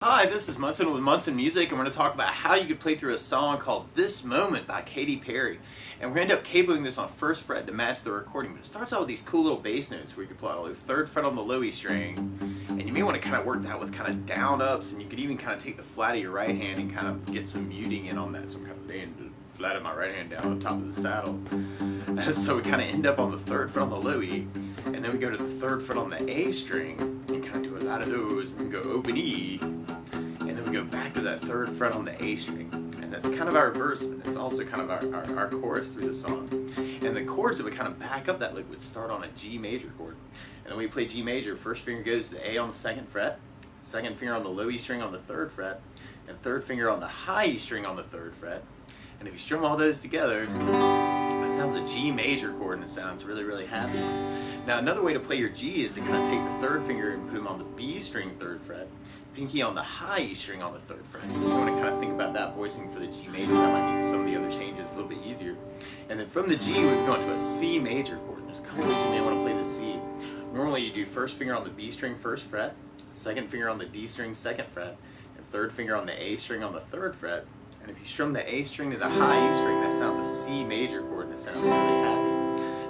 Hi, this is Munson with Munson Music, and we're going to talk about how you could play through a song called This Moment by Katy. And we're going to end up capoing this on first fret to match the recording. But it starts out with these cool little bass notes where you can play on the third fret on the low E string. And you may want to kind of work that with kind of down ups, and you could even kind of take the flat of your right hand and kind of get some muting in on that. So I'm kind of laying the flat of my right hand down on top of the saddle. So we kind of end up on the third fret on the low E, and then we go to the third fret on the A string, and kind of do a lot of those, and then go open E. And then we go back to that third fret on the A string. And that's kind of our verse, but it's also kind of our chorus through the song. And the chords that would kind of back up that lick would start on a G major chord. And when we play G major, first finger goes to the A on the second fret, second finger on the low E string on the third fret, and third finger on the high E string on the third fret. And if you strum all those together, that sounds a G major chord, and it sounds really, really happy. Now another way to play your G is to kind of take the third finger and put them on the B string third fret, pinky on the high E string on the third fret. So if you want to kind of think about that voicing for the G major, that might make some of the other changes a little bit easier. And then from the G, we would go into a C major chord. And there's a couple ways you may want to play the C. Normally you do first finger on the B string first fret, second finger on the D string second fret, and third finger on the A string on the third fret. And if you strum the A string to the high E string, that sounds a C major chord, and it sounds really happy.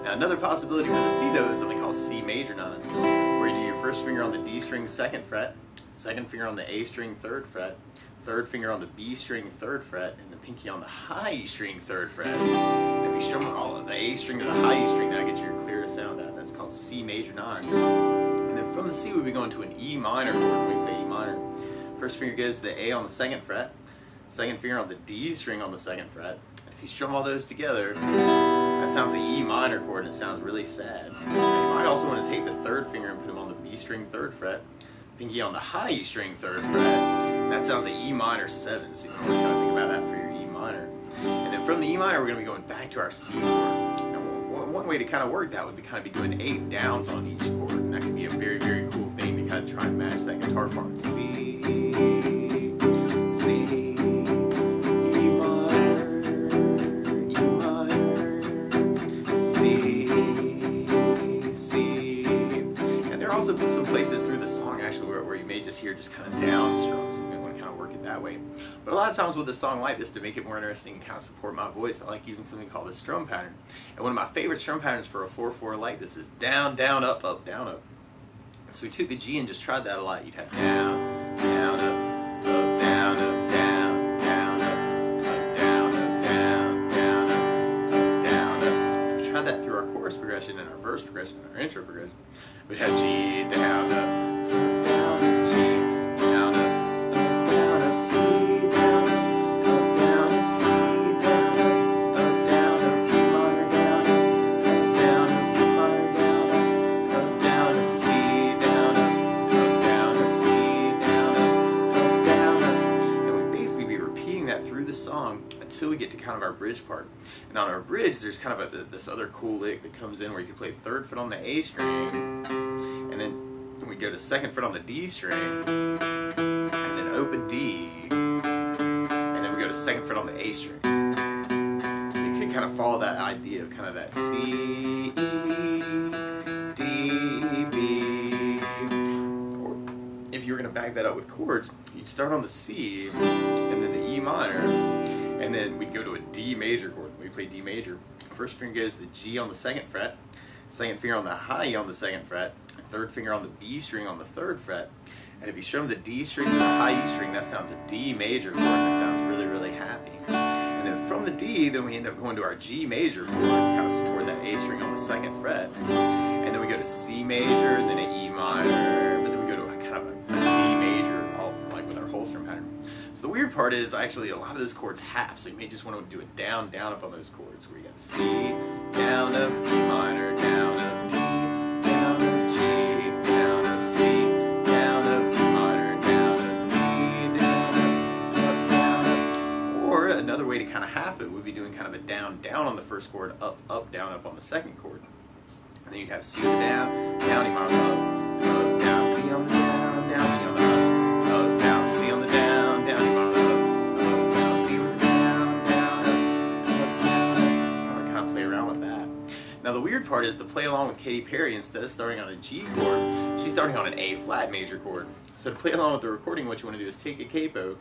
Now another possibility for the C though is something called C major 9, where you do your first finger on the D string second fret, second finger on the A string third fret, third finger on the B string third fret, and the pinky on the high E string third fret. And if you strum all of the A string to the high E string, that'll get you your clearest sound out. That's called C major 9. And then from the C, we'll be going to an E minor chord when we play E minor. First finger goes to the A on the second fret, second finger on the D string on the second fret. And if you strum all those together, that sounds an E minor chord, and it sounds really sad. And you might also want to take the third finger and put them on the B string third fret, pinky on the high E string third fret, and that sounds like E minor 7, so you want to kind of think about that for your E minor. And then from the E minor, we're going to be going back to our C chord. And one way to kind of work that would be kind of be doing 8 downs on each chord, and that could be a very, very cool thing to kind of try and match that guitar part. C, C, E minor, E minor, C, C. And there are also some places through the song actually where you may just hear just kind of down strums, and you may want to kind of work it that way. But a lot of times with a song like this, to make it more interesting and kind of support my voice, I like using something called a strum pattern. And one of my favorite strum patterns for a 4/4 like this is down, down, up, up, down, up. So we took the G and just tried that a lot. You'd have down, down, up, down, up, down, down, up, down, up, down, down, up, down, up. So we tried that through our chorus progression and our verse progression and our intro progression. We'd have G, down, up, down, up, G, down, up, down, up, C, down, up, down, up, C, down, up, down, up, E minor, down, up, E minor, down, up, C, down, up, C, down, up. And we basically be repeating that through the song until we get to kind of our bridge part. And on our bridge, there's kind of this other cool lick that comes in where you can play third fret on the A string, and then we go to second fret on the D string, and then open D, and then we go to second fret on the A string. So you can kind of follow that idea of kind of that C, E, D, B. Or if you were going to back that up with chords, you'd start on the C, and then the E minor, and then we'd go to a D major chord. We play D major. First finger goes to the G on the second fret, second finger on the high E on the second fret, third finger on the B string on the third fret. And if you strum the D string to the high E string, that sounds a D major chord, and that sounds really, really happy. And then from the D, then we end up going to our G major chord, kind of support that A string on the second fret. And then we go to C major, and then an E minor, but then we go to a kind of a D major, all like with our whole strum pattern. So the weird part is actually a lot of those chords half, so you may just want to do a down, down, up on those chords, where you got the C, down, up, E minor, down, up, D, down, up, G, down, up, C, down, up, E minor, down, up, D, down, up, or another way to kind of half it would be doing kind of a down, down on the first chord, up, down, up on the second chord. And then you'd have C on the down, down, E minor, up, down, D on the down, down, G on the up, down, C on the down, down, E minor, up, down, D with the down, down, up, down. So I kind of play around with that. Now the weird part is to play along with Katy Perry, instead of starting on a G chord, she's starting on an A flat major chord. So to play along with the recording, what you want to do is take a capo,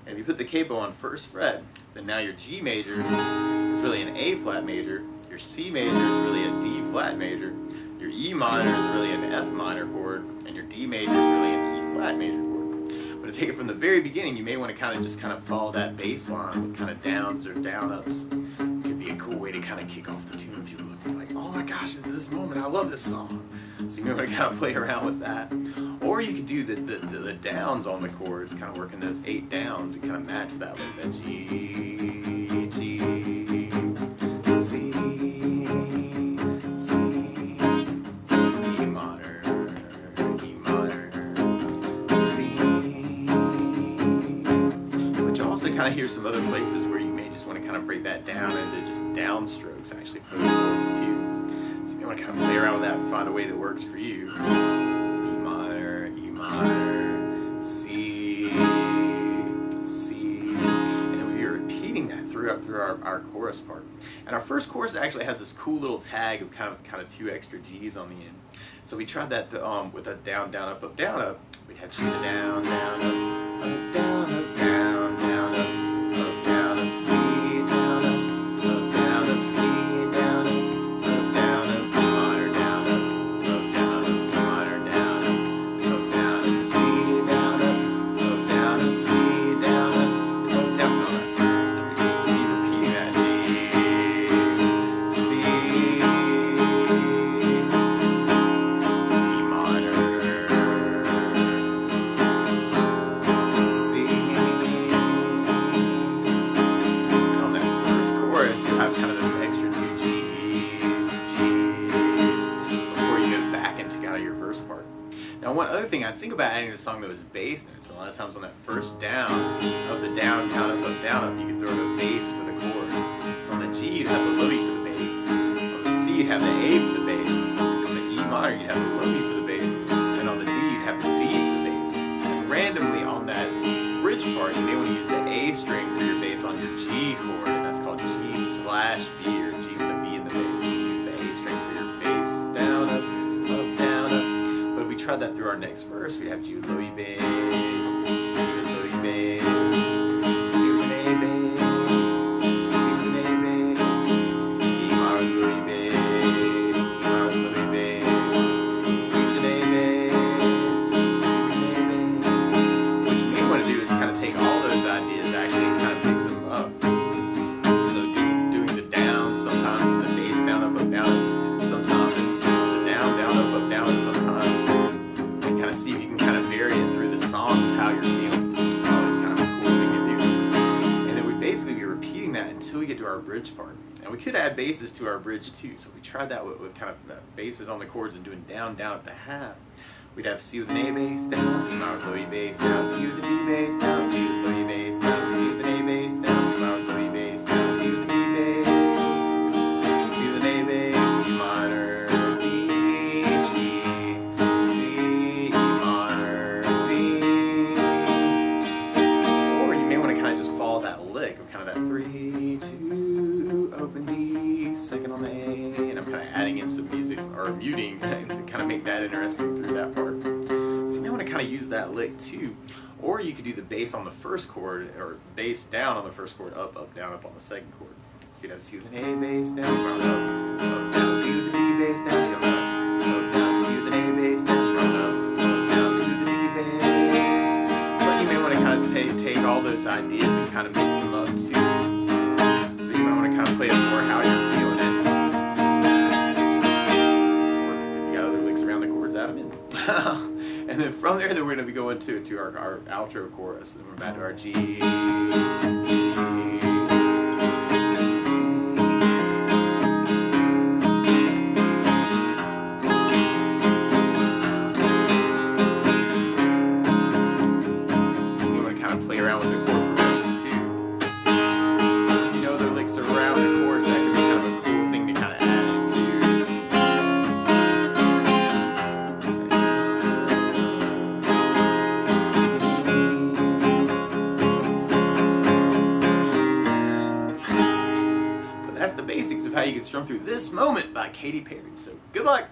and if you put the capo on first fret, then now your G major is really an A flat major, your C major is really a D flat major, your E minor is really an F minor chord, and your D major is really an E flat major chord. But to take it from the very beginning, you may want to just follow that bass line with kind of downs or down ups. It could be a cool way to kind of kick off the tune. People would be like, oh my gosh, it's this moment, I love this song. So you may want to kind of play around with that. Or you could do the downs on the chords, kind of working those 8 downs and kind of match that like that G, G, C, C, E minor, C. But you also kind of hear some other places where you may just want to kind of break that down into just downstrokes actually for the chords too. So you want to kind of play around with that and find a way that works for you. E minor, C, C, and then we'll be repeating that through our chorus part. And our first chorus actually has this cool little tag of kind of 2 extra G's on the end. So we tried that with a down, down, up, up, down, up. We had G to down, down, up, down, up, down, down, up, down, up, C, down, up, down, up, C, down, up, down, up, minor, down, up, down, up, minor, down, up, down, up, C, down, up, down, up, C, down, up, down, up. Keep repeating that G, C, E minor, C. And on that first chorus, you have kind of those extra 2 G's, G, before you go back into kind of your verse part. Now, one other thing I think about adding to the song though is bass notes. A lot of times on that first down of the down, down, up, you can throw in a bass for the chord. So on the G, you'd have the low E for the bass. On the C, you'd have the A for the bass. On the E minor, you'd have the low E for the bass. And on the D, you'd have the D for the bass. And randomly on that bridge part, you may want to use the A string for your bass on your G chord, and that's called G/B, or G with a B in the bass. You use the A string for your bass, down, up, down, up. But if we tried that through our next verse, we'd have G with low E bass, G with low E bass, C with an A bass, C with an A bass, E minor with low E bass, E minor with low E bass, C with an A bass, C with an A bass. What you may want to do is kind of take all those ideas actually and kind of mix them up. So doing the down sometimes and the bass down, up, down, sometimes and just the down, down, up, down, sometimes. And kind of see if you can kind of vary it through the song of how you're feeling. It's always kind of a cool thing to do. And then we basically be repeating that until we get to our bridge part. And we could add basses to our bridge too. So we tried that with kind of basses on the chords and doing down, down at the half. We'd have C with an A bass, down, E minor with low E bass, down, D with the D bass, down, G with low E bass, down, C with an A bass, down, E minor with low E bass, down, D with the D bass, C with an A bass, E minor, D, G, C, E minor, D. Or you may want to kind of just follow that lick of kind of that 3, 2, open D, second on the A, and I'm kind of adding in some music or muting to kind of make that interesting through that part. So you may want to kind of use that lick too. Or you could do the bass on the first chord, or bass down on the first chord, up, down, up on the second chord. So you'd have C with an A bass, down, up, down, D with the D bass, down, G, up, down, C with an A bass, down, up, down, D with the D bass. But you may want to kind of take all those ideas and kind of mix them up too. So you might want to kind of play it more how you're feeling it. Or if you got other licks around the chords, add them in. And then from there, we're going to be going to our outro chorus. And then we're back to our G. So you want to kind of play around with the chord progression too. If you know the licks around the chords, that can be kind of a cool thing to kind of add into. That's the basics of how you can strum through This Moment by Katy Perry. So good luck!